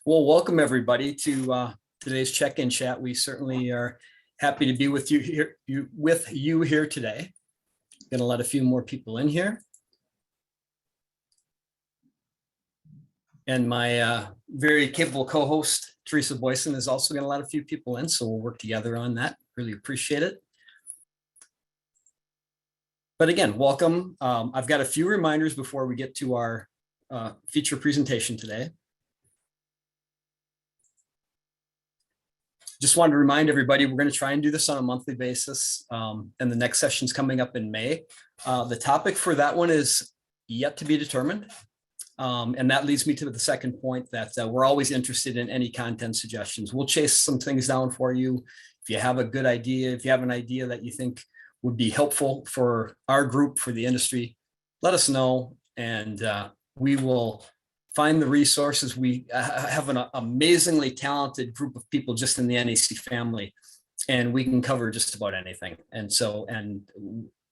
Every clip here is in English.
Well, welcome everybody to today's check-in chat. We certainly are happy to be with you here today. Gonna let a few more people in here. And my very capable co-host, Theresa Boysen, is also gonna let a few people in, so we'll work together on that. Really appreciate it. But again, welcome. I've got a few reminders before we get to our feature presentation today. Just wanted to remind everybody, we're going to try and do this on a monthly basis, and the next session's coming up in May. The topic for that one is yet to be determined, and that leads me to the second point that we're always interested in any content suggestions. We'll chase some things down for you. If you have a good idea, if you have an idea that you think would be helpful for our group, for the industry, let us know, and we will find the resources. We have an amazingly talented group of people just in the NAC family, and we can cover just about anything. And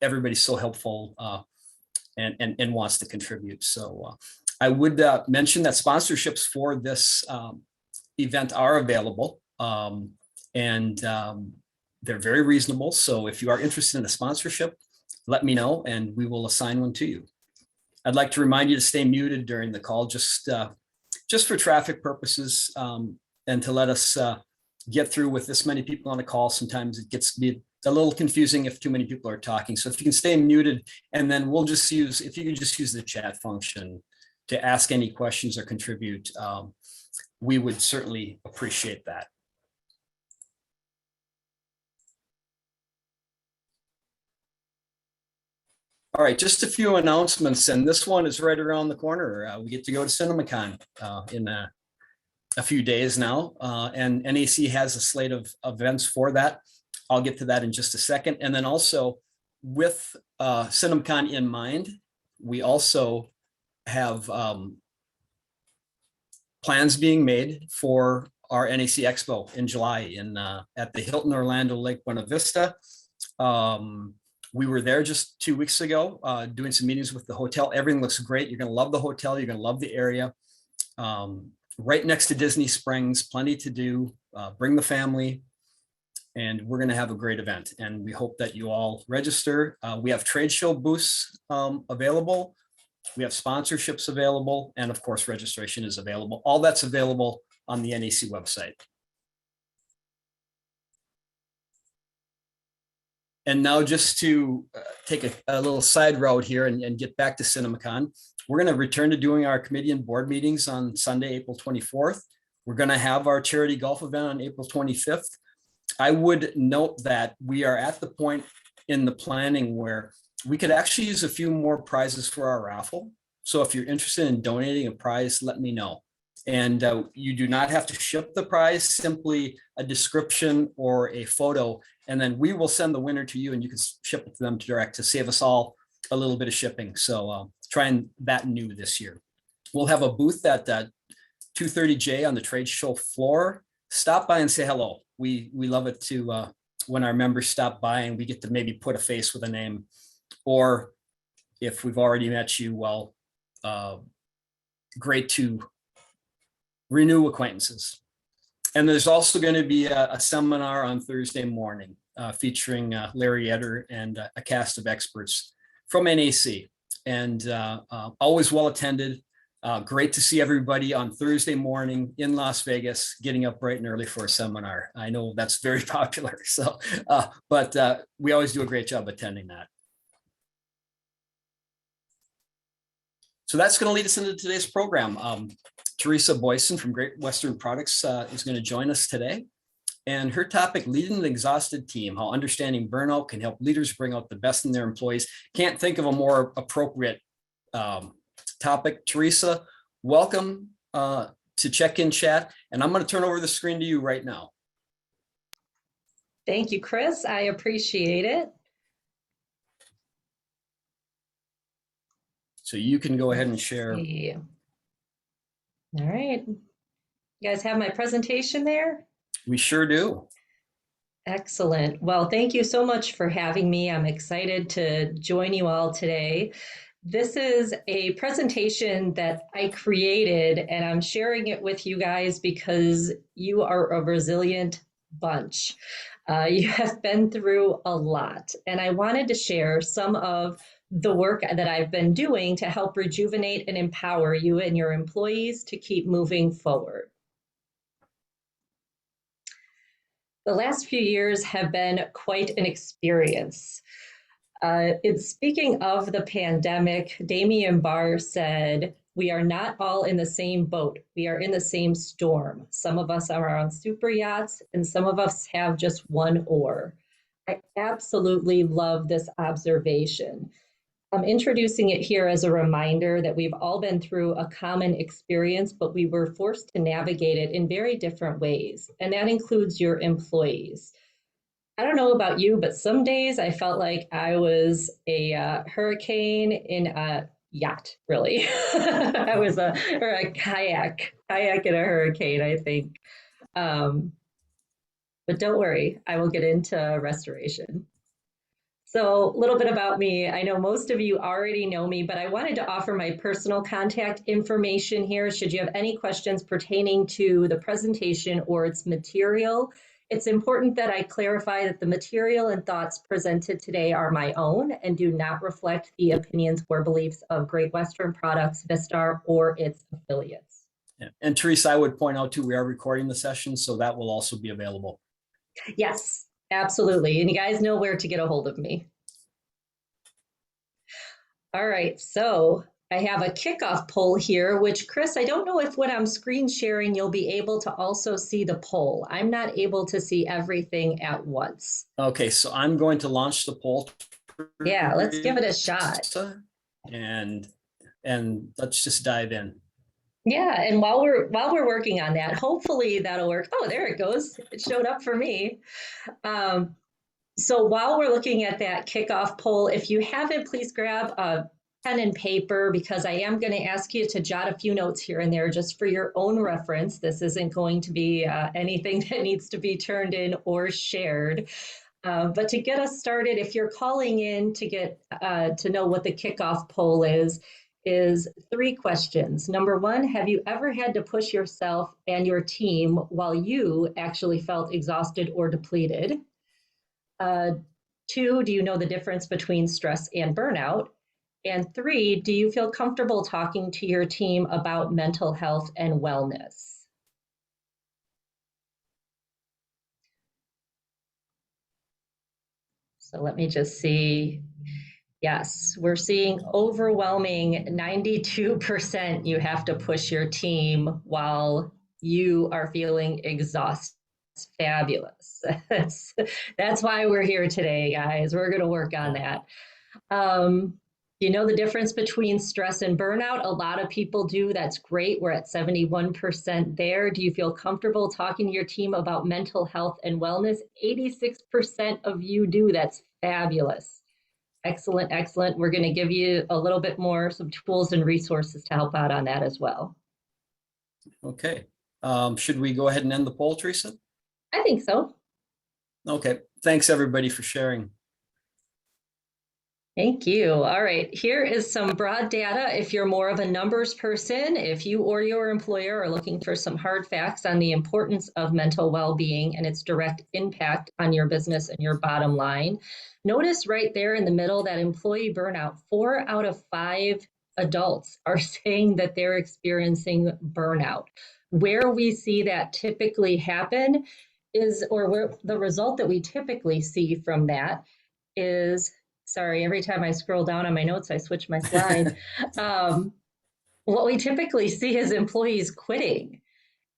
everybody's so helpful and wants to contribute. So I would mention that sponsorships for this event are available, and they're very reasonable. So if you are interested in a sponsorship, let me know and we will assign one to you. I'd like to remind you to stay muted during the call, just for traffic purposes, and to let us get through with this many people on a call. Sometimes it gets to be a little confusing if too many people are talking. So if you can stay muted, and then we'll just if you can just use the chat function to ask any questions or contribute, we would certainly appreciate that. All right, just a few announcements, and this one is right around the corner. We get to go to CinemaCon in a few days now, and NAC has a slate of events for that. I'll get to that in just a second. And then also with CinemaCon in mind, we also have plans being made for our NAC Expo in July at the Hilton Orlando Lake Buena Vista. We were there just 2 weeks ago doing some meetings with the hotel. Everything looks great. You're going to love the hotel. You're going to love the area. Right next to Disney Springs, plenty to do. Bring the family, and we're going to have a great event. And we hope that you all register. We have trade show booths available. We have sponsorships available. And of course, registration is available. All that's available on the NAC website. And now just to take a little side road here and get back to CinemaCon, we're going to return to doing our committee and board meetings on Sunday, April 24th. We're going to have our charity golf event on April 25th. I would note that we are at the point in the planning where we could actually use a few more prizes for our raffle. So if you're interested in donating a prize, let me know. And you do not have to ship the prize, simply a description or a photo, and then we will send the winner to you and you can ship it to them direct to save us all a little bit of shipping. So trying that new this year. We'll have a booth at 230J on the trade show floor. Stop by and say hello. We love it to when our members stop by and we get to maybe put a face with a name, or if we've already met you, well, great to renew acquaintances. And there's also going to be a seminar on Thursday morning featuring Larry Etter and a cast of experts from NAC, and always well attended. Great to see everybody on Thursday morning in Las Vegas, getting up bright and early for a seminar. I know that's very popular, so but we always do a great job attending that. So that's going to lead us into today's program. Theresa Boysen from Great Western Products is going to join us today. And her topic, Leading an Exhausted Team, How Understanding Burnout Can Help Leaders Bring Out the Best in Their Employees. Can't think of a more appropriate topic. Theresa, welcome to Check-in Chat. And I'm going to turn over the screen to you right now. Thank you, Chris. I appreciate it. So you can go ahead and share. All right. You guys have my presentation there? We sure do. Excellent. Well, thank you so much for having me. I'm excited to join you all today. This is a presentation that I created, and I'm sharing it with you guys because you are a resilient bunch. You have been through a lot, and I wanted to share some of the work that I've been doing to help rejuvenate and empower you and your employees to keep moving forward. The last few years have been quite an experience. Speaking of the pandemic, Damian Barr said, "We are not all in the same boat. We are in the same storm. Some of us are on super yachts, and some of us have just one oar." I absolutely love this observation. I'm introducing it here as a reminder that we've all been through a common experience, but we were forced to navigate it in very different ways, and that includes your employees. I don't know about you, but some days I felt like I was a hurricane in a yacht, really. I was or a kayak in a hurricane, I think. But don't worry, I will get into restoration. So, a little bit about me. I know most of you already know me, but I wanted to offer my personal contact information here should you have any questions pertaining to the presentation or its material. It's important that I clarify that the material and thoughts presented today are my own and do not reflect the opinions or beliefs of Great Western Products, Vistar, or its affiliates. Yeah. And Theresa, I would point out too, we are recording the session, so that will also be available. Yes, absolutely. And you guys know where to get a hold of me. All right, so I have a kickoff poll here, which Chris, I don't know if when I'm screen sharing, you'll be able to also see the poll. I'm not able to see everything at once. Okay, so I'm going to launch the poll. Yeah, let's give it a shot. And let's just dive in. Yeah, and while we're working on that, hopefully that'll work. Oh, there it goes. It showed up for me. So while we're looking at that kickoff poll, if you have it, please grab a pen and paper because I am going to ask you to jot a few notes here and there just for your own reference. This isn't going to be anything that needs to be turned in or shared. But to get us started, if you're calling in to get to know what the kickoff poll is 3 questions. Number 1, have you ever had to push yourself and your team while you actually felt exhausted or depleted? 2, do you know the difference between stress and burnout? And 3, do you feel comfortable talking to your team about mental health and wellness? So let me just see. Yes, we're seeing overwhelming 92% you have to push your team while you are feeling exhausted. Fabulous. That's why we're here today, guys. We're going to work on that. You know the difference between stress and burnout? A lot of people do. That's great. We're at 71% there. Do you feel comfortable talking to your team about mental health and wellness? 86% of you do. That's fabulous. Excellent, excellent. We're going to give you a little bit more, some tools and resources to help out on that as well. Okay. Should we go ahead and end the poll, Theresa? I think so. Okay. Thanks, everybody, for sharing. Thank you. All right, here is some broad data. If you're more of a numbers person, if you or your employer are looking for some hard facts on the importance of mental well-being and its direct impact on your business and your bottom line, notice right there in the middle that employee burnout, 4 out of 5 adults are saying that they're experiencing burnout. Where we see that typically happen is, or where the result that we typically see from that is, sorry, every time I scroll down on my notes, I switch my slide. What we typically see is employees quitting.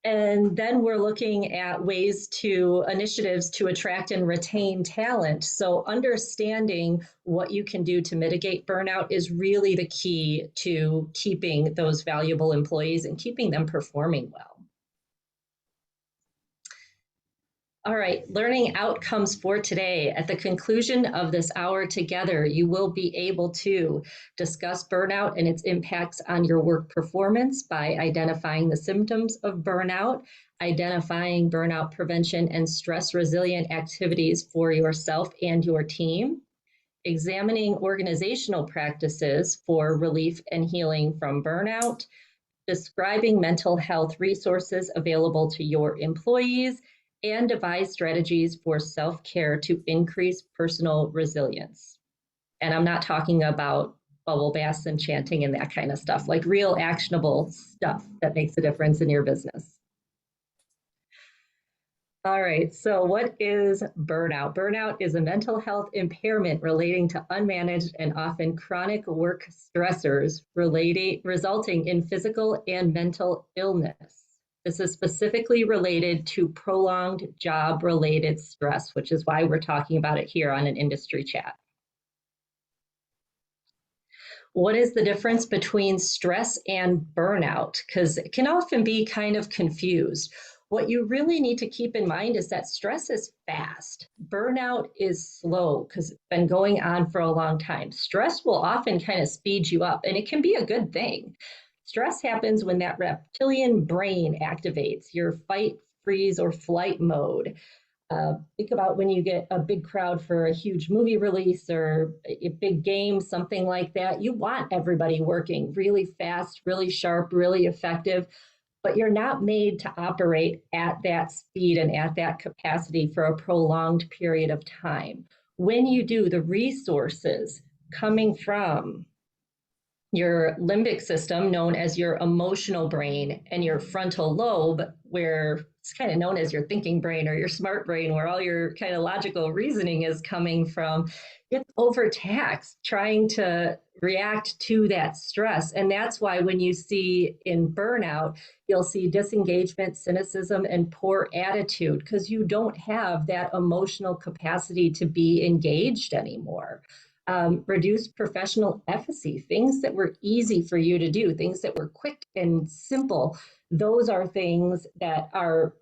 And then we're looking at initiatives to attract and retain talent. So understanding what you can do to mitigate burnout is really the key to keeping those valuable employees and keeping them performing well. All right, learning outcomes for today. At the conclusion of this hour together, you will be able to discuss burnout and its impacts on your work performance by identifying the symptoms of burnout, identifying burnout prevention and stress resilient activities for yourself and your team. examining organizational practices for relief and healing from burnout, describing mental health resources available to your employees, and devise strategies for self-care to increase personal resilience. And I'm not talking about bubble baths and chanting and that kind of stuff, like real actionable stuff that makes a difference in your business. All right, so what is burnout? Burnout is a mental health impairment relating to unmanaged and often chronic work stressors resulting in physical and mental illness. This is specifically related to prolonged job-related stress, which is why we're talking about it here on an industry chat. What is the difference between stress and burnout? Because it can often be kind of confused. What you really need to keep in mind is that stress is fast. Burnout is slow because it's been going on for a long time. Stress will often kind of speed you up, and it can be a good thing. Stress happens when that reptilian brain activates your fight, freeze, or flight mode. Think about when you get a big crowd for a huge movie release or a big game, something like that. You want everybody working really fast, really sharp, really effective, but you're not made to operate at that speed and at that capacity for a prolonged period of time. When you do, the resources coming from your limbic system, known as your emotional brain, and your frontal lobe, where it's kind of known as your thinking brain or your smart brain, where all your kind of logical reasoning is coming from, gets overtaxed trying to react to that stress. And that's why when you see in burnout, you'll see disengagement, cynicism, and poor attitude, because you don't have that emotional capacity to be engaged anymore. Reduced professional efficacy, things that were easy for you to do, things that were quick and simple. Those are things that are,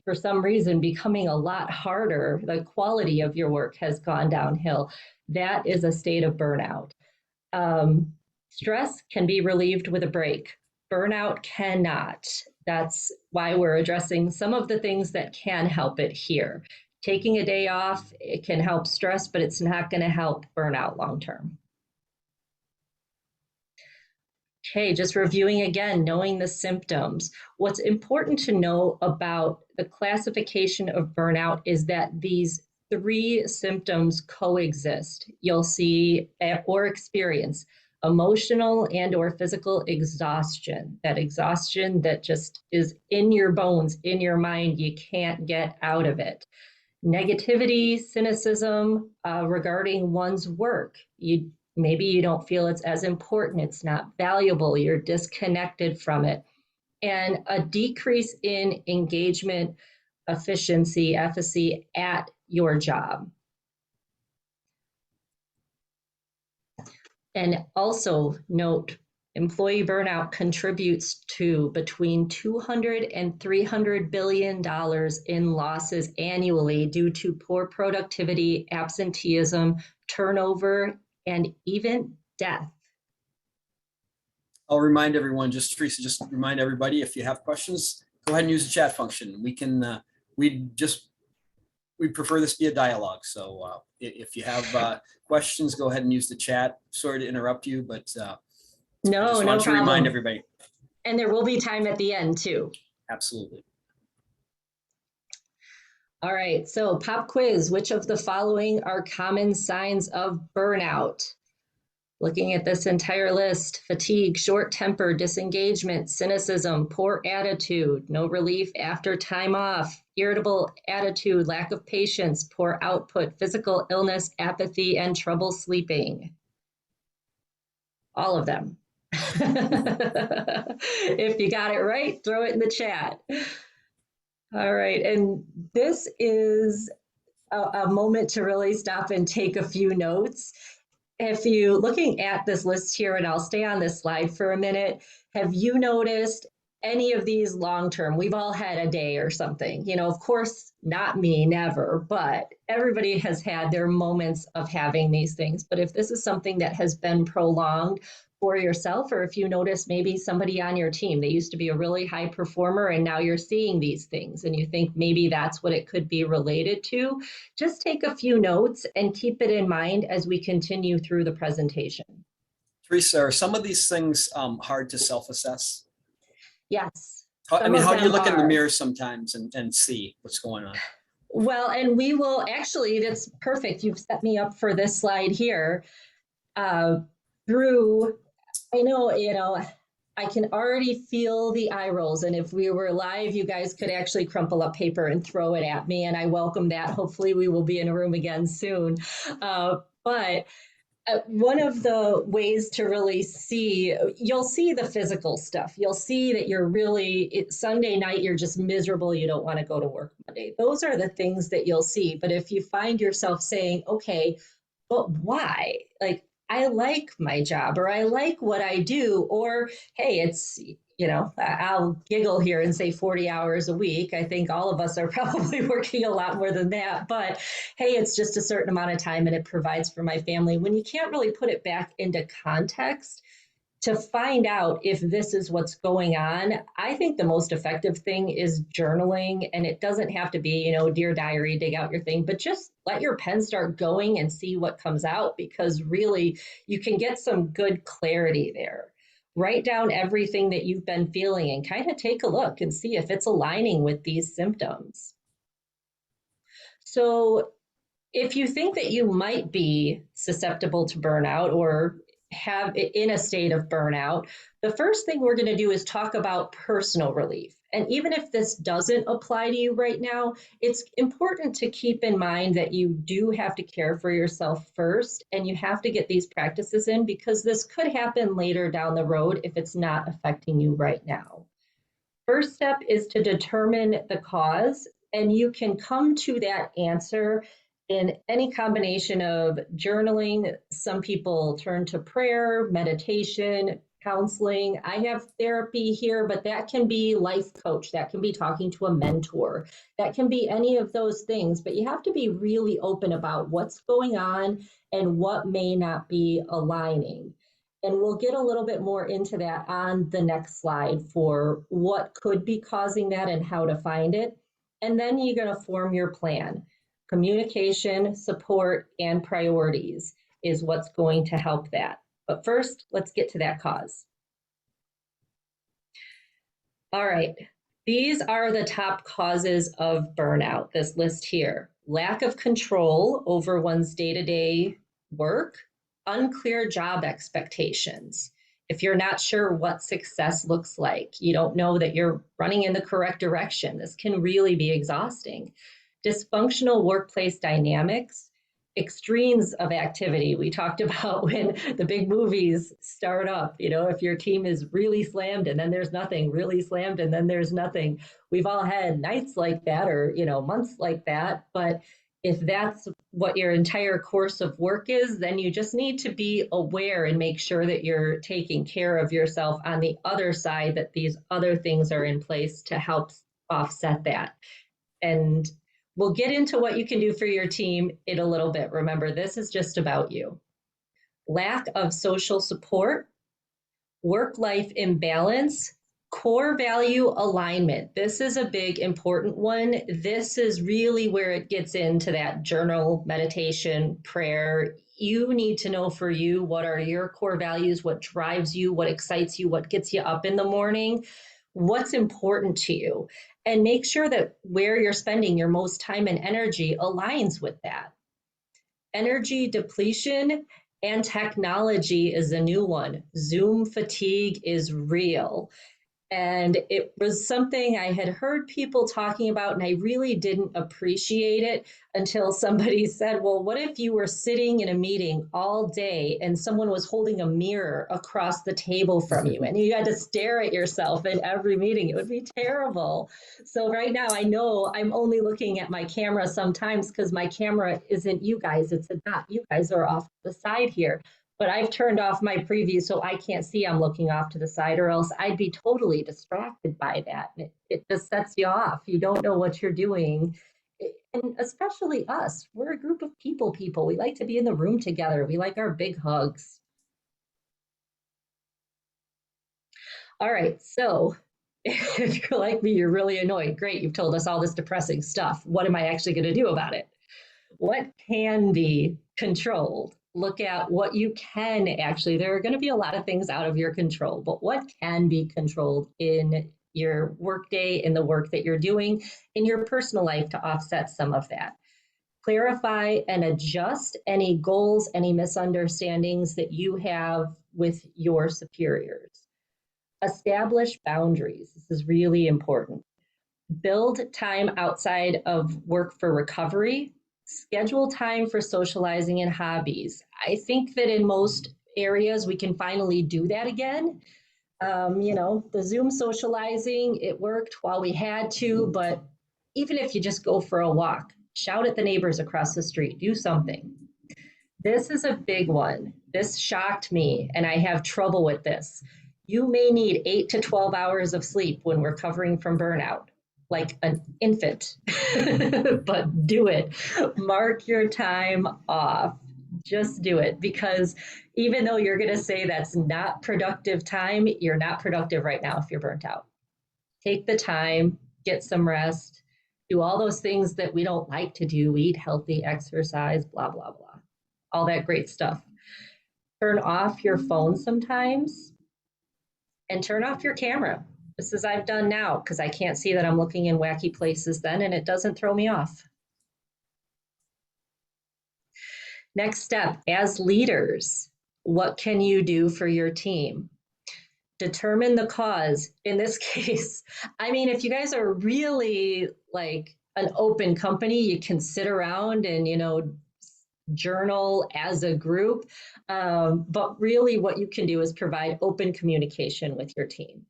for some reason, becoming a lot harder. The quality of your work has gone downhill. That is a state of burnout. Stress can be relieved with a break. Burnout cannot. That's why we're addressing some of the things that can help it here. Taking a day off, it can help stress, but it's not going to help burnout long term. Okay, just reviewing again, knowing the symptoms. What's important to know about the classification of burnout is that these three symptoms coexist. You'll see or experience emotional and or physical exhaustion, that exhaustion that just is in your bones, in your mind, you can't get out of it. Negativity, cynicism regarding one's work. Maybe you don't feel it's as important, it's not valuable, you're disconnected from it. And a decrease in engagement, efficiency, efficacy at your job. And also note, employee burnout contributes to between $200 and $300 billion in losses annually due to poor productivity, absenteeism, turnover, and even death. I'll remind everyone, Theresa, just remind everybody, if you have questions, go ahead and use the chat function. We can, we prefer this be a dialogue. So if you have questions, go ahead and use the chat. Sorry to interrupt you, but no, I just want to remind everybody. And there will be time at the end too. Absolutely. All right, so pop quiz. Which of the following are common signs of burnout? Looking at this entire list: fatigue, short temper, disengagement, cynicism, poor attitude, no relief after time off, irritable attitude, lack of patience, poor output, physical illness, apathy, and trouble sleeping. All of them. If you got it right, throw it in the chat. All right, and this is a moment to really stop and take a few notes. If you looking at this list here, and I'll stay on this slide for a minute, have you noticed any of these long-term? We've all had a day or something, you know, of course, not me, never, but everybody has had their moments of having these things. But if this is something that has been prolonged for yourself, or if you notice maybe somebody on your team, they used to be a really high performer and now you're seeing these things and you think maybe that's what it could be related to, just take a few notes and keep it in mind as we continue through the presentation. Theresa, are some of these things hard to self-assess? Yes. I mean, how do you look in the mirror sometimes and see what's going on? Well, and we will actually, that's perfect. You've set me up for this slide here. Through, I know, I can already feel the eye rolls. And if we were live, you guys could actually crumple up paper and throw it at me. And I welcome that. Hopefully we will be in a room again soon. But one of the ways to really see, you'll see the physical stuff. You'll see that you're really, Sunday night, you're just miserable. You don't want to go to work Monday. Those are the things that you'll see. But if you find yourself saying, okay, but why? Like, I like my job, or I like what I do, or hey, it's, I'll giggle here and say 40 hours a week. I think all of us are probably working a lot more than that, but hey, it's just a certain amount of time and it provides for my family. When you can't really put it back into context, to find out if this is what's going on, I think the most effective thing is journaling. And it doesn't have to be, Dear Diary, dig out your thing, but just let your pen start going and see what comes out, because really you can get some good clarity there. Write down everything that you've been feeling and kind of take a look and see if it's aligning with these symptoms. So if you think that you might be susceptible to burnout or have in a state of burnout, the first thing we're going to do is talk about personal relief. And even if this doesn't apply to you right now, it's important to keep in mind that you do have to care for yourself first, and you have to get these practices in, because this could happen later down the road if it's not affecting you right now. First step is to determine the cause, and you can come to that answer in any combination of journaling. Some people turn to prayer, meditation, counseling. I have therapy here, but that can be life coach. That can be talking to a mentor. That can be any of those things, but you have to be really open about what's going on and what may not be aligning. And we'll get a little bit more into that on the next slide for what could be causing that and how to find it. And then you're going to form your plan. Communication, support, and priorities is what's going to help that. But first, let's get to that cause. All right, these are the top causes of burnout, this list here. Lack of control over one's day-to-day work, unclear job expectations. If you're not sure what success looks like, you don't know that you're running in the correct direction, this can really be exhausting. Dysfunctional workplace dynamics, extremes of activity. We talked about when the big movies start up, if your team is really slammed and then there's nothing, really slammed and then there's nothing. We've all had nights like that, or, months like that. But if that's what your entire course of work is, then you just need to be aware and make sure that you're taking care of yourself on the other side, that these other things are in place to help offset that. And we'll get into what you can do for your team in a little bit. Remember, this is just about you. Lack of social support, work-life imbalance, core value alignment. This is a big, important one. This is really where it gets into that journal, meditation, prayer. You need to know for you, what are your core values, what drives you, what excites you, what gets you up in the morning, what's important to you. And make sure that where you're spending your most time and energy aligns with that. Energy depletion and technology is a new one. Zoom fatigue is real. And it was something I had heard people talking about, and I really didn't appreciate it until somebody said, well, what if you were sitting in a meeting all day and someone was holding a mirror across the table from you and you had to stare at yourself in every meeting? It would be terrible. So right now, I know I'm only looking at my camera sometimes because my camera isn't you guys. It's not. You guys are off the side here. But I've turned off my preview so I can't see I'm looking off to the side, or else I'd be totally distracted by that. It just sets you off. You don't know what you're doing. And especially us, we're a group of people. We like to be in the room together. We like our big hugs. All right, so if you're like me, you're really annoyed. Great, you've told us all this depressing stuff. What am I actually going to do about it? What can be controlled? Look at what you can actually, there are going to be a lot of things out of your control, but what can be controlled in your workday, in the work that you're doing, in your personal life to offset some of that? Clarify and adjust any goals, any misunderstandings that you have with your superiors. Establish boundaries. This is really important. Build time outside of work for recovery. Schedule time for socializing and hobbies. I think that in most areas we can finally do that again. The Zoom socializing, it worked while we had to, but even if you just go for a walk, shout at the neighbors across the street, do something. This is a big one. This shocked me, and I have trouble with this. You may need 8 to 12 hours of sleep when we're recovering from burnout, like an infant, but do it. Mark your time off. Just do it, because even though you're going to say that's not productive time, you're not productive right now if you're burnt out. Take the time, get some rest, do all those things that we don't like to do, eat healthy, exercise, blah, blah, blah, all that great stuff. Turn off your phone sometimes and turn off your camera. This is I've done now because I can't see that I'm looking in wacky places then, and it doesn't throw me off. Next step, as leaders, what can you do for your team? Determine the cause. In this case, I mean, if you guys are really like an open company, you can sit around and, journal as a group. But really what you can do is provide open communication with your team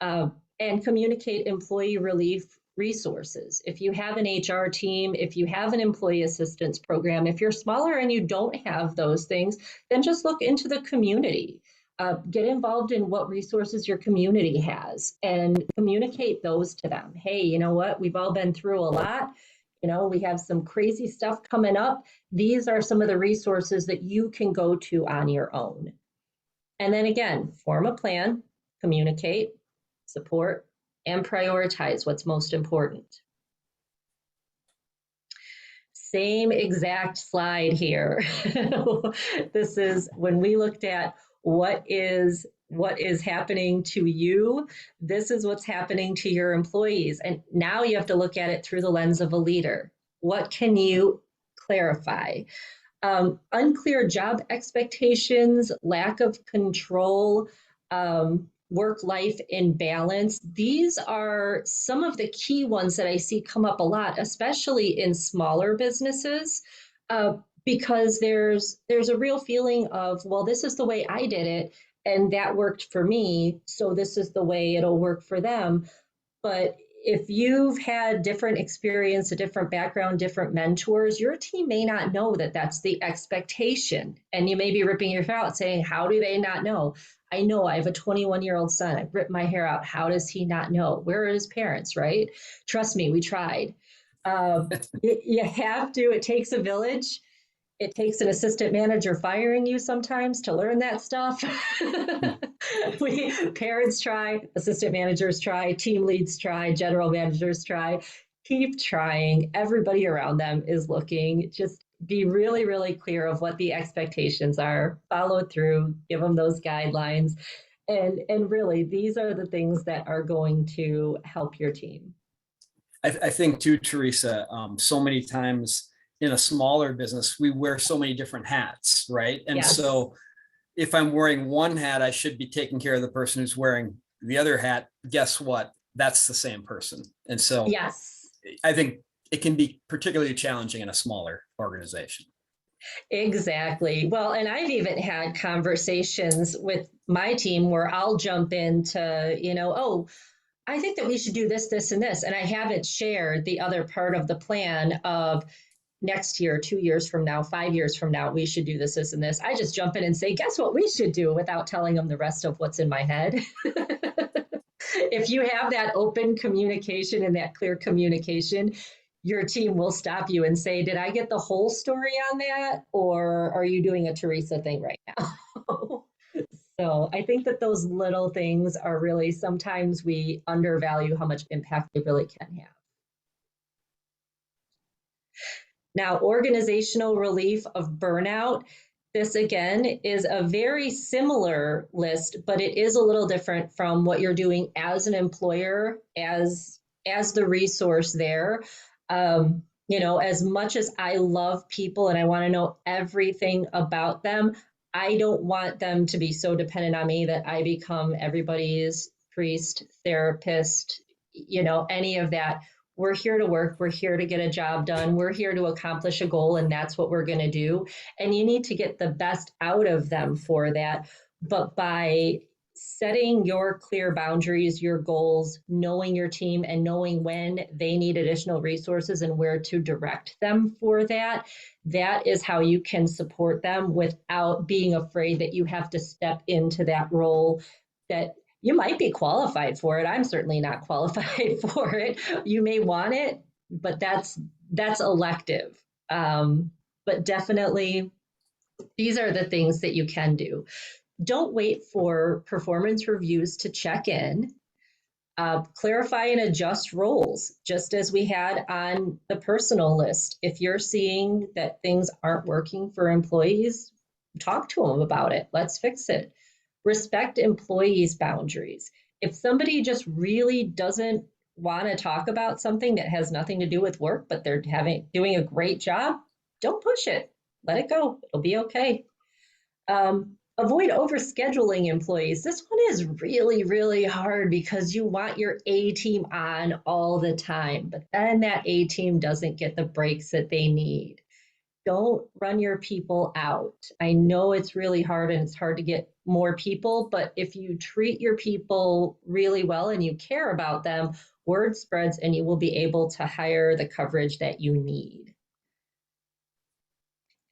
and communicate employee relief resources. If you have an HR team, if you have an employee assistance program, if you're smaller and you don't have those things, then just look into the community. Get involved in what resources your community has and communicate those to them. Hey, you know what? We've all been through a lot. We have some crazy stuff coming up. These are some of the resources that you can go to on your own. And then again, form a plan, communicate, support, and prioritize what's most important. Same exact slide here. This is when we looked at what is happening to you. This is what's happening to your employees. And now you have to look at it through the lens of a leader. What can you clarify? Unclear job expectations, lack of control, work-life imbalance. These are some of the key ones that I see come up a lot, especially in smaller businesses, because there's a real feeling of, well, this is the way I did it, and that worked for me, so this is the way it'll work for them. But if you've had different experience, a different background, different mentors, your team may not know that that's the expectation. And you may be ripping your hair out saying, how do they not know? I know I have a 21-year-old son. I've ripped my hair out. How does he not know? Where are his parents, right? Trust me, we tried. You have to, it takes a village. It takes an assistant manager firing you sometimes to learn that stuff. Parents try, assistant managers try, team leads try, general managers try. Keep trying. Everybody around them is looking. Just be really, really clear of what the expectations are. Follow through, give them those guidelines. And really, these are the things that are going to help your team. I think too, Theresa, so many times in a smaller business, we wear so many different hats, right? And Yes. So if I'm wearing one hat, I should be taking care of the person who's wearing the other hat. Guess what? That's the same person. And so yes, I think it can be particularly challenging in a smaller organization. exactly. Well, and I've even had conversations with my team where I'll jump into, oh, I think that we should do this, this, and this. And I haven't shared the other part of the plan of next year, 2 years from now, 5 years from now, we should do this, this, and this. I just jump in and say, guess what we should do, without telling them the rest of what's in my head. If you have that open communication and that clear communication, your team will stop you and say, did I get the whole story on that? Or are you doing a Theresa thing right now? So I think that those little things are really, sometimes we undervalue how much impact they really can have. Now, organizational relief of burnout. This again is a very similar list, but it is a little different from what you're doing as an employer, as the resource there. As much as I love people and I want to know everything about them, I don't want them to be so dependent on me that I become everybody's priest, therapist, any of that. We're here to work. We're here to get a job done. We're here to accomplish a goal, and that's what we're going to do. And you need to get the best out of them for that. But by setting your clear boundaries, your goals, knowing your team, and knowing when they need additional resources and where to direct them for that, that is how you can support them without being afraid that you have to step into that role that you might be qualified for it. I'm certainly not qualified for it. You may want it, but that's elective. But definitely, these are the things that you can do. Don't wait for performance reviews to check in. Clarify and adjust roles, just as we had on the personal list. If you're seeing that things aren't working for employees, talk to them about it. Let's fix it. Respect employees' boundaries. If somebody just really doesn't want to talk about something that has nothing to do with work, but they're doing a great job, don't push it. Let it go. It'll be okay. Avoid overscheduling employees. This one is really, really hard because you want your A team on all the time, but then that A team doesn't get the breaks that they need. Don't run your people out. I know it's really hard and it's hard to get more people, but if you treat your people really well and you care about them, word spreads and you will be able to hire the coverage that you need.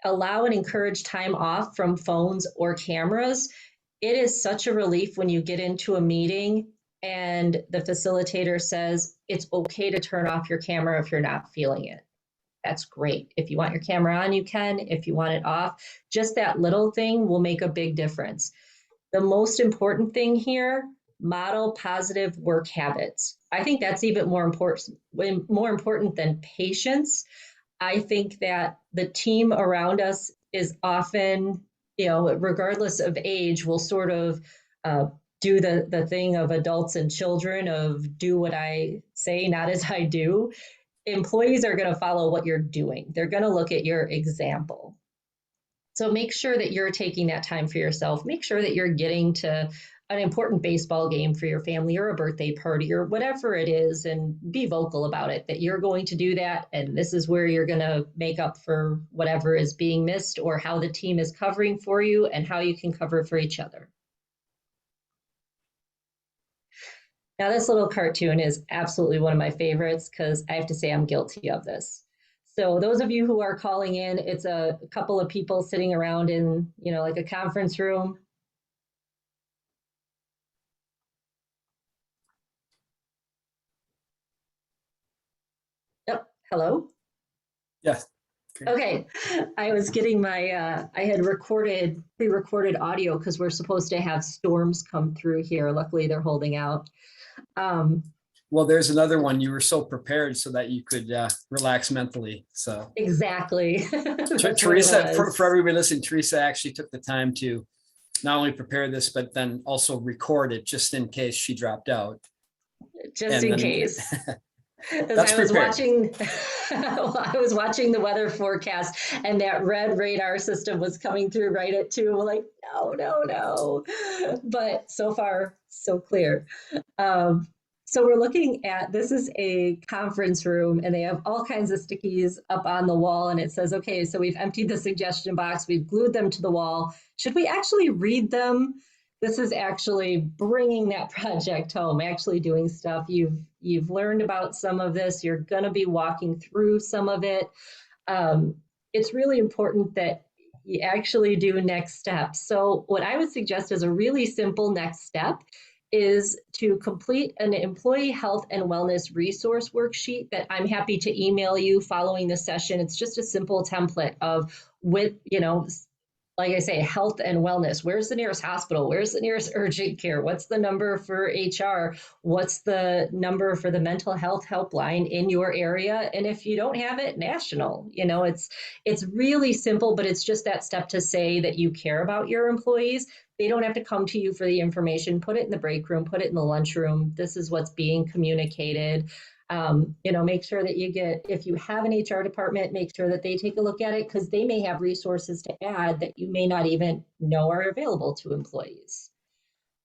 Allow and encourage time off from phones or cameras. It is such a relief when you get into a meeting and the facilitator says, it's okay to turn off your camera if you're not feeling it. That's great. If you want your camera on, you can. If you want it off, just that little thing will make a big difference. The most important thing here, model positive work habits. I think that's even more important than patience. I think that the team around us is often, regardless of age, will sort of do the thing of adults and children of do what I say, not as I do. Employees are going to follow what you're doing. They're going to look at your example. So make sure that you're taking that time for yourself. Make sure that you're getting to an important baseball game for your family or a birthday party or whatever it is, and be vocal about it, that you're going to do that. And this is where you're going to make up for whatever is being missed or how the team is covering for you and how you can cover for each other. Now, this little cartoon is absolutely one of my favorites because I have to say I'm guilty of this. So those of you who are calling in, it's a couple of people sitting around in, like a conference room. Yep. Hello? Yes. Okay. I was getting my, I had pre-recorded audio because we're supposed to have storms come through here. Luckily, they're holding out. Well, there's another one. You were so prepared so that you could relax mentally. So exactly. Theresa, for everybody listening, Theresa actually took the time to not only prepare this, but then also record it just in case she dropped out. Just in case. That's I was prepared. I was watching the weather forecast and that red radar system was coming through right at 2. We're like, no. But so far, so clear. So we're looking at, this is a conference room and they have all kinds of stickies up on the wall. And it says, okay, so we've emptied the suggestion box. We've glued them to the wall. Should we actually read them? This is actually bringing that project home, actually doing stuff. You've learned about some of this. You're going to be walking through some of it. It's really important that you actually do next steps. So what I would suggest is a really simple next step is to complete an employee health and wellness resource worksheet that I'm happy to email you following the session. It's just a simple template of like I say, health and wellness. Where's the nearest hospital? Where's the nearest urgent care? What's the number for HR? What's the number for the mental health helpline in your area? And if you don't have it, national. It's really simple, but it's just that step to say that you care about your employees. They don't have to come to you for the information. Put it in the break room, put it in the lunchroom. This is what's being communicated. Make sure that if you have an HR department, make sure that they take a look at it, because they may have resources to add that you may not even know are available to employees.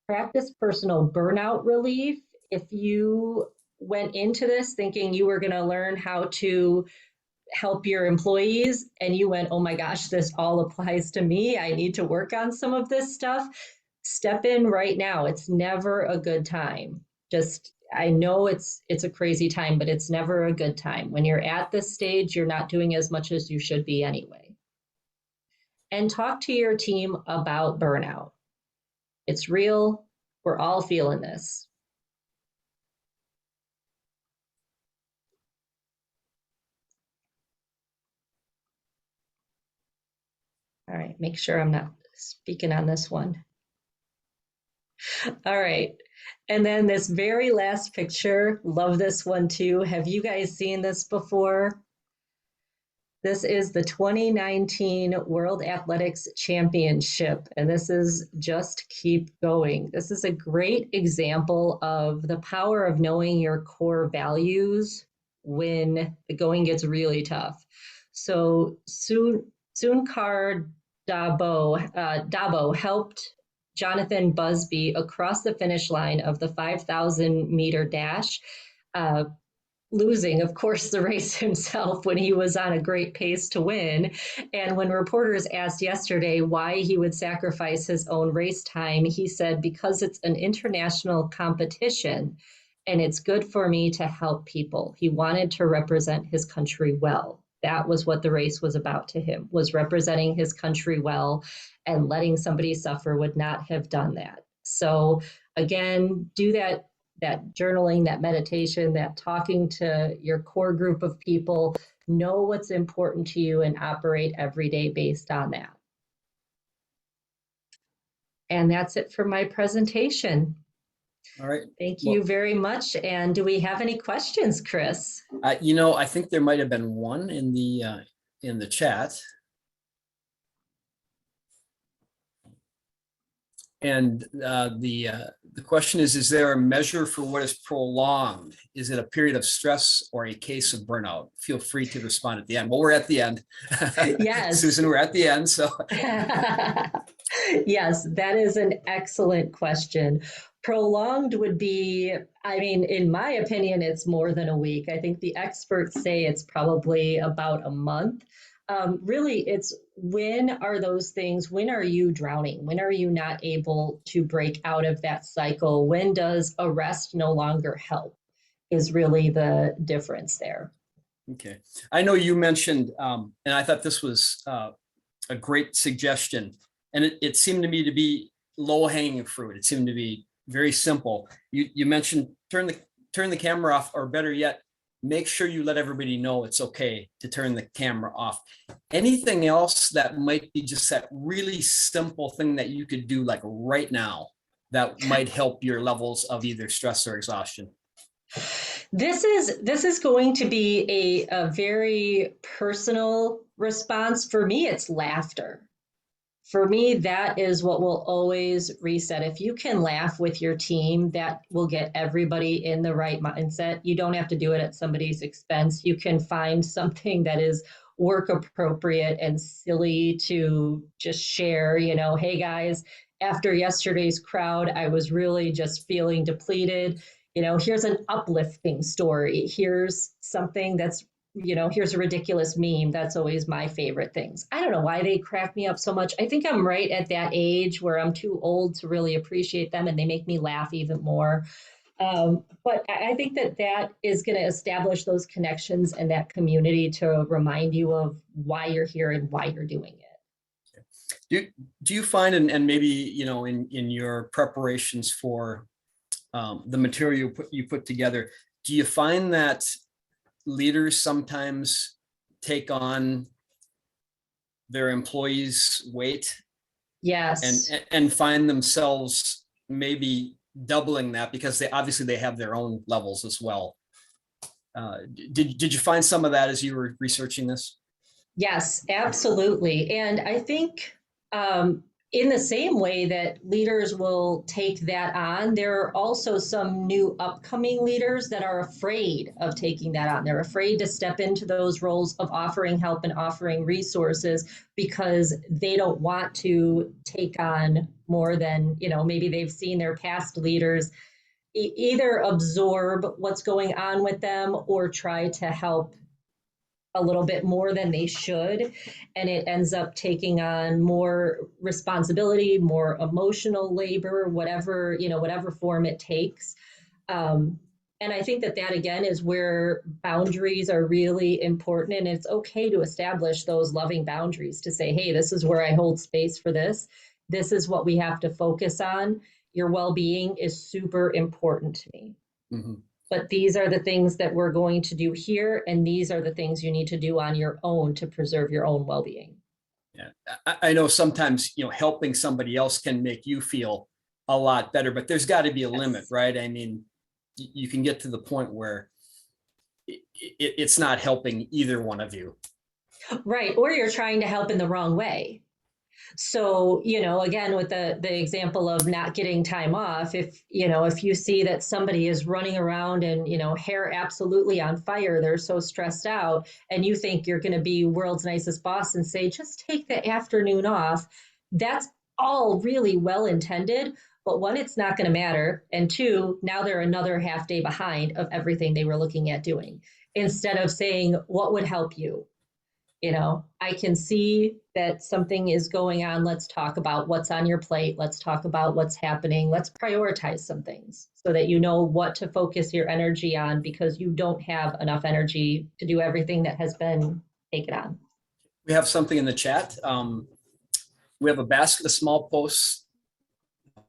Practice personal burnout relief. If you went into this thinking you were going to learn how to help your employees and you went, oh my gosh, this all applies to me, I need to work on some of this stuff, step in right now. It's never a good time. I know it's a crazy time, but it's never a good time. When you're at this stage, you're not doing as much as you should be anyway. And talk to your team about burnout. It's real. We're all feeling this. All right, make sure I'm not speaking on this one. All right. And then this very last picture, love this one too. Have you guys seen this before? This is the 2019 World Athletics Championship, and this is Just Keep Going. This is a great example of the power of knowing your core values when the going gets really tough. So Sunkar Dabo helped Jonathan Busby across the finish line of the 5,000 meter dash, losing, of course, the race himself when he was on a great pace to win. And when reporters asked yesterday why he would sacrifice his own race time, he said, because it's an international competition and it's good for me to help people. He wanted to represent his country well. That was what the race was about to him, was representing his country well, and letting somebody suffer would not have done that. So again, do that journaling, that meditation, that talking to your core group of people, know what's important to you and operate every day based on that. And that's it for my presentation. All right. Thank you very much. And do we have any questions, Chris? I think there might have been one in the chat. And the question is there a measure for what is prolonged? Is it a period of stress or a case of burnout? Feel free to respond at the end. Well, we're at the end. Yes. Susan, we're at the end. So yes, that is an excellent question. Prolonged would be, in my opinion, it's more than a week. I think the experts say it's probably about a month. Really, it's when are those things, when are you drowning? When are you not able to break out of that cycle? When does a rest no longer help is really the difference there. Okay. I know you mentioned, and I thought this was a great suggestion, and it seemed to me to be low-hanging fruit. It seemed to be very simple. You mentioned turn the camera off, or better yet, make sure you let everybody know it's okay to turn the camera off. Anything else that might be just that really simple thing that you could do like right now that might help your levels of either stress or exhaustion? This is going to be a very personal response. For me, it's laughter. For me, that is what will always reset. If you can laugh with your team, that will get everybody in the right mindset. You don't have to do it at somebody's expense. You can find something that is work appropriate and silly to just share, hey guys, after yesterday's crowd, I was really just feeling depleted. Here's an uplifting story. Here's something that's here's a ridiculous meme. That's always my favorite things. I don't know why they crack me up so much. I think I'm right at that age where I'm too old to really appreciate them, and they make me laugh even more. But I think that is going to establish those connections and that community to remind you of why you're here and why you're doing it. Do you find, and maybe, in your preparations for the material you put together, do you find that leaders sometimes take on their employees' weight Yes. and find themselves maybe doubling that because they have their own levels as well. Did you find some of that as you were researching this? Yes, absolutely. And I think in the same way that leaders will take that on, there are also some new upcoming leaders that are afraid of taking that on. They're afraid to step into those roles of offering help and offering resources because they don't want to take on more than, maybe they've seen their past leaders either absorb what's going on with them or try to help a little bit more than they should, and it ends up taking on more responsibility, more emotional labor, whatever form it takes. And I think that again is where boundaries are really important, and it's okay to establish those loving boundaries to say, hey, this is where I hold space for this is what we have to focus on. Your well-being is super important to me. Mm-hmm. But these are the things that we're going to do here, and these are the things you need to do on your own to preserve your own well-being. Yeah, I know sometimes, helping somebody else can make you feel a lot better, but there's got to be a limit, right? I mean, you can get to the point where it's not helping either one of you. Right. Or you're trying to help in the wrong way. So, again, with the example of not getting time off, if you see that somebody is running around and, hair absolutely on fire, they're so stressed out, and you think you're going to be world's nicest boss and say, just take the afternoon off, that's all really well intended. But one, it's not going to matter. And two, now they're another half day behind of everything they were looking at doing. Instead of saying, what would help you? I can see that something is going on. Let's talk about what's on your plate. Let's talk about what's happening. Let's prioritize some things so that you know what to focus your energy on, because you don't have enough energy to do everything that has been taken on. We have something in the chat. We have a basket of small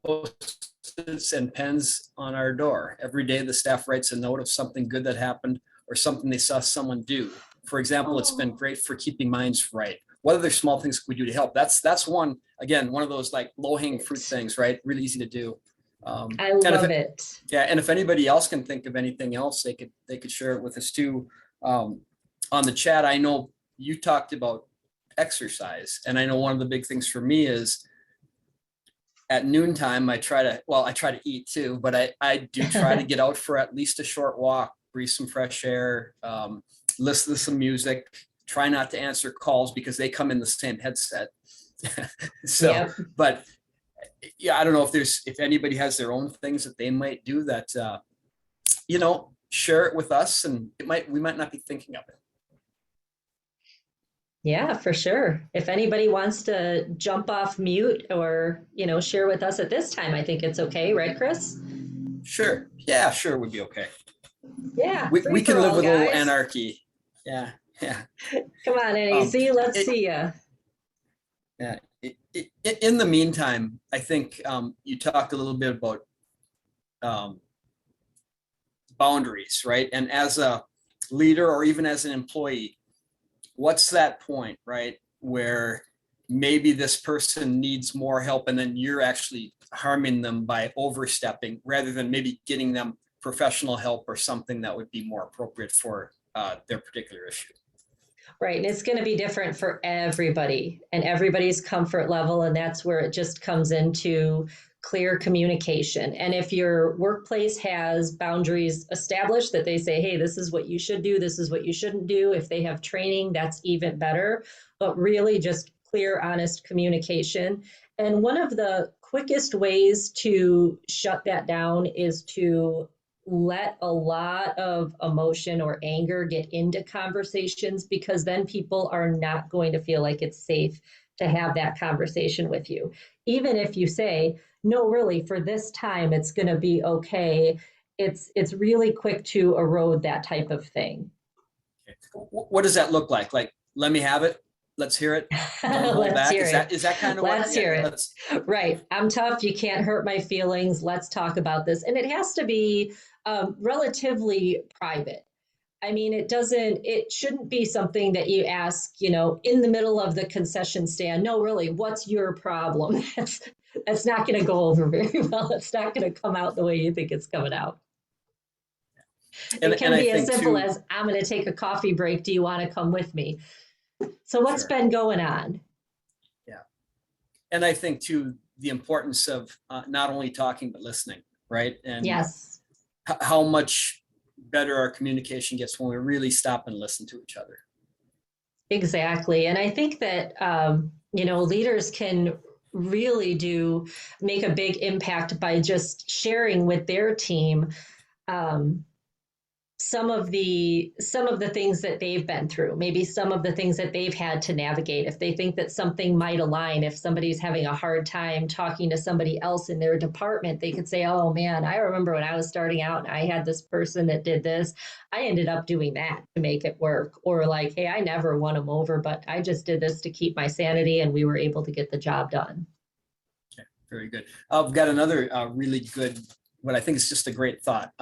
post-its and pens on our door. Every day, the staff writes a note of something good that happened or something they saw someone do. For example, it's been great for keeping minds right. What other small things could we do to help? That's one of those like low-hanging fruit things, right? Really easy to do. I love it. Yeah, and if anybody else can think of anything else, they could share it with us too. On the chat, I know you talked about exercise, and I know one of the big things for me is at noontime, I try to eat too, but I do try to get out for at least a short walk, breathe some fresh air, listen to some music, try not to answer calls because they come in the same headset. So, yep. But yeah, I don't know if anybody has their own things that they might do that, share it with us, and we might not be thinking of it. Yeah, for sure. If anybody wants to jump off mute or, share with us at this time, I think it's okay. Right, Chris? Sure. Yeah, sure. Would be okay. Yeah. We can live with a little anarchy. Yeah. Yeah. Come on, NAC, let's see ya. Yeah. In the meantime, I think you talked a little bit about boundaries, right? And as a leader or even as an employee, what's that point, right, where maybe this person needs more help and then you're actually harming them by overstepping rather than maybe getting them professional help or something that would be more appropriate for their particular issue. Right. And it's going to be different for everybody and everybody's comfort level. And that's where it just comes into clear communication. And if your workplace has boundaries established that they say, hey, this is what you should do, this is what you shouldn't do. If they have training, that's even better. But really just clear, honest communication. And one of the quickest ways to shut that down is to let a lot of emotion or anger get into conversations, because then people are not going to feel like it's safe to have that conversation with you. Even if you say, no, really, for this time, it's going to be okay. It's really quick to erode that type of thing. Okay. What does that look like? Like, let me have it. Let's hear it. Don't hold back. Is that kind of what? Let's hear it. Right. I'm tough. You can't hurt my feelings. Let's talk about this. And it has to be relatively private. I mean, it shouldn't be something that you ask, in the middle of the concession stand. No, really, what's your problem? That's not going to go over very well. It's not going to come out the way you think it's coming out. And, It can be I as think simple too, as, I'm going to take a coffee break. Do you want to come with me? So what's sure. been going on? Yeah. And I think too, the importance of not only talking, but listening, right? And Yes. how much better our communication gets when we really stop and listen to each other. Exactly. And I think that, leaders can really make a big impact by just sharing with their team um, some of the things that they've been through, maybe some of the things that they've had to navigate. If they think that something might align, if somebody's having a hard time talking to somebody else in their department, they could say, oh man, I remember when I was starting out and I had this person that did this. I ended up doing that to make it work. Or like, hey, I never won them over, but I just did this to keep my sanity and we were able to get the job done. Okay, very good. I've got another really good, what I think is just a great thought.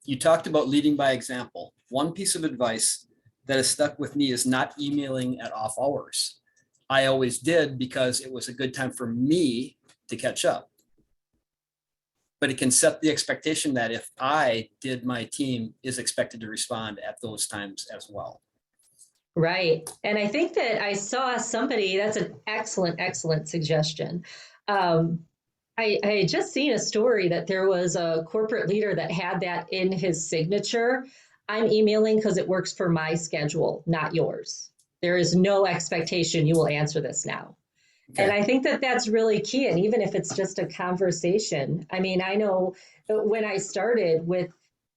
You talked about leading by example. One piece of advice that has stuck with me is not emailing at off hours. I always did because it was a good time for me to catch up. But it can set the expectation that if I did, my team is expected to respond at those times as well. Right. And I think that I saw somebody, that's an excellent, excellent suggestion. I had just seen a story that there was a corporate leader that had that in his signature. I'm emailing because it works for my schedule, not yours. There is no expectation you will answer this now. And Okay. I think that that's really key. And even if it's just a conversation, I mean, I know when I started with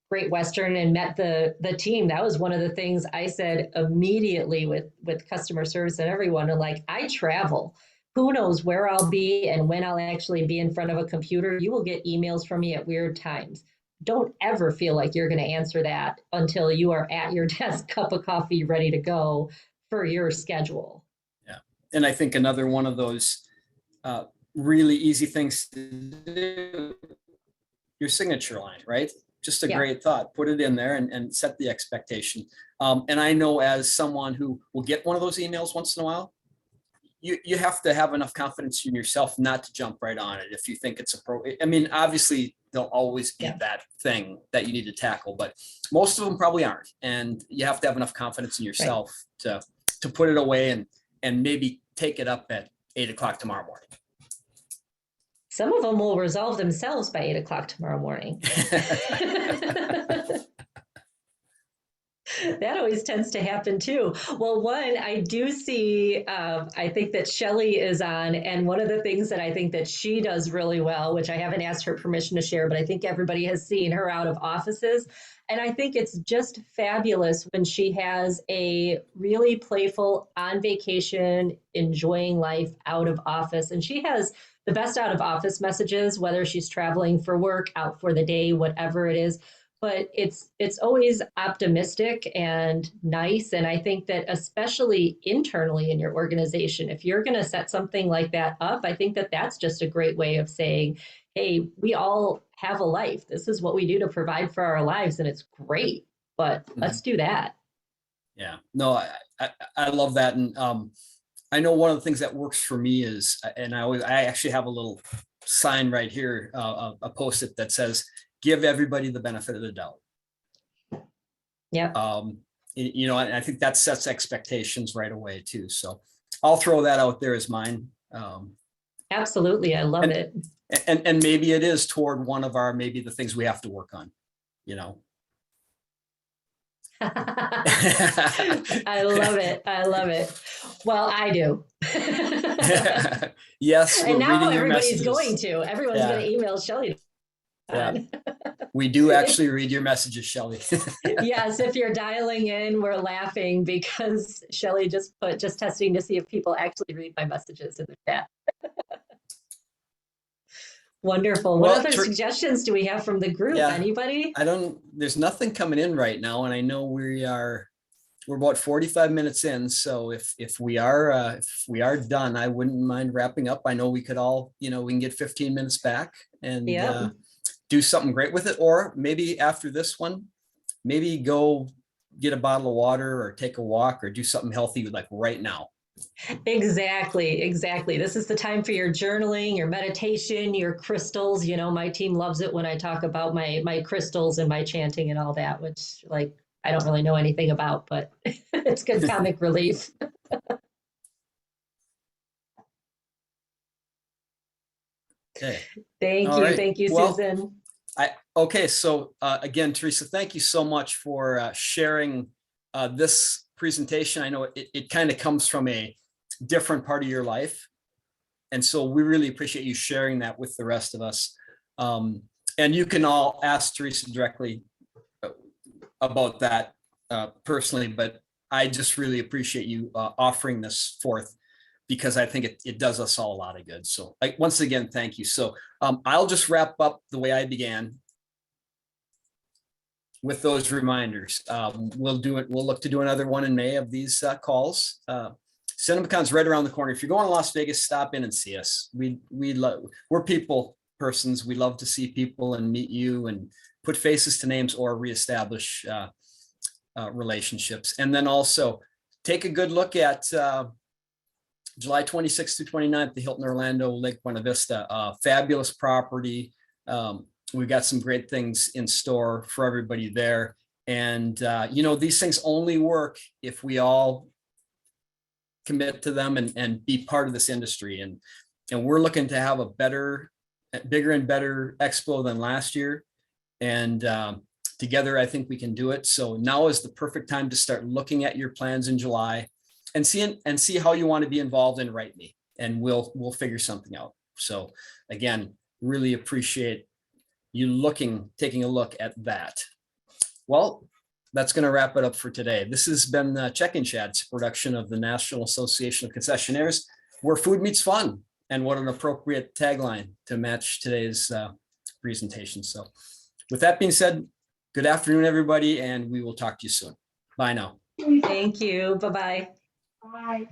Great Western and met the team, that was one of the things I said immediately with customer service and everyone. And like, I travel. Who knows where I'll be and when I'll actually be in front of a computer. You will get emails from me at weird times. Don't ever feel like you're going to answer that until you are at your desk, cup of coffee, ready to go for your schedule. Yeah. And I think another one of those really easy things to do, your signature line, right? Just a Yeah. great thought. Put it in there and set the expectation. And I know as someone who will get one of those emails once in a while, you have to have enough confidence in yourself not to jump right on it if you think it's appropriate. I mean, obviously there'll always be that thing that you need to tackle, but most of them probably aren't. And you have to have enough confidence in yourself to put it away and maybe take it up at 8 o'clock tomorrow morning. Some of them will resolve themselves by 8 o'clock tomorrow morning. That always tends to happen too. Well, one, I do see, I think that Shelly is on, and one of the things that I think that she does really well, which I haven't asked her permission to share, but I think everybody has seen her out of offices. And I think it's just fabulous when she has a really playful on vacation, enjoying life out of office. And she has the best out of office messages, whether she's traveling for work, out for the day, whatever it is. But it's always optimistic and nice. And I think that especially internally in your organization, if you're going to set something like that up, I think that that's just a great way of saying, hey, we all have a life. This is what we do to provide for our lives. And it's great, but let's do that. Yeah, no, I love that. And I know one of the things that works for me is, and I actually have a little sign right here, a post-it that says, give everybody the benefit of the doubt. Yeah. And I think that sets expectations right away too. So I'll throw that out there as mine. Absolutely. I love it. And maybe it is toward one of maybe the things we have to work on, I love it. I love it. Well, I do. Yes. And now everybody's messages. going to. Everyone's going to email Shelly. Yeah. We do actually read your messages, Shelly. Yes, if you're dialing in, we're laughing because Shelly just testing to see if people actually read my messages in the chat. Wonderful. What other suggestions do we have from the group? Anybody? There's nothing coming in right now. And I know we're about 45 minutes in. So if we are done, I wouldn't mind wrapping up. I know we could all, we can get 15 minutes back and do something great with it. Or maybe after this one, maybe go get a bottle of water or take a walk or do something healthy like right now. Exactly, exactly. This is the time for your journaling, your meditation, your crystals. You know, my team loves it when I talk about my crystals and my chanting and all that, which like I don't really know anything about, but it's good comic relief. Okay. Thank All you. right. Thank you, Well, Susan. okay. So again, Theresa, thank you so much for sharing this presentation. I know it kind of comes from a different part of your life. And so we really appreciate you sharing that with the rest of us. And you can all ask Theresa directly about that personally, but I just really appreciate you offering this forth because I think it does us all a lot of good. So like, once again, thank you. So I'll just wrap up the way I began with those reminders. We'll look to do another one in May of these calls. CinemaCon's right around the corner. If you're going to Las Vegas, stop in and see us. We're people persons. We love to see people and meet you and put faces to names or reestablish relationships. And then also take a good look at July 26th through 29th, the Hilton Orlando Lake Buena Vista, fabulous property. We've got some great things in store for everybody there. And, these things only work if we all commit to them and be part of this industry. And we're looking to have a bigger and better expo than last year. And together, I think we can do it. So now is the perfect time to start looking at your plans in July and see how you want to be involved in Write Me. And we'll figure something out. So again, really appreciate you taking a look at that. Well, that's going to wrap it up for today. This has been the Check-in Chats production of the National Association of Concessionaires, where food meets fun. And what an appropriate tagline to match today's presentation. So with that being said, good afternoon, everybody, and we will talk to you soon. Bye now. Thank you. Bye-bye. Bye.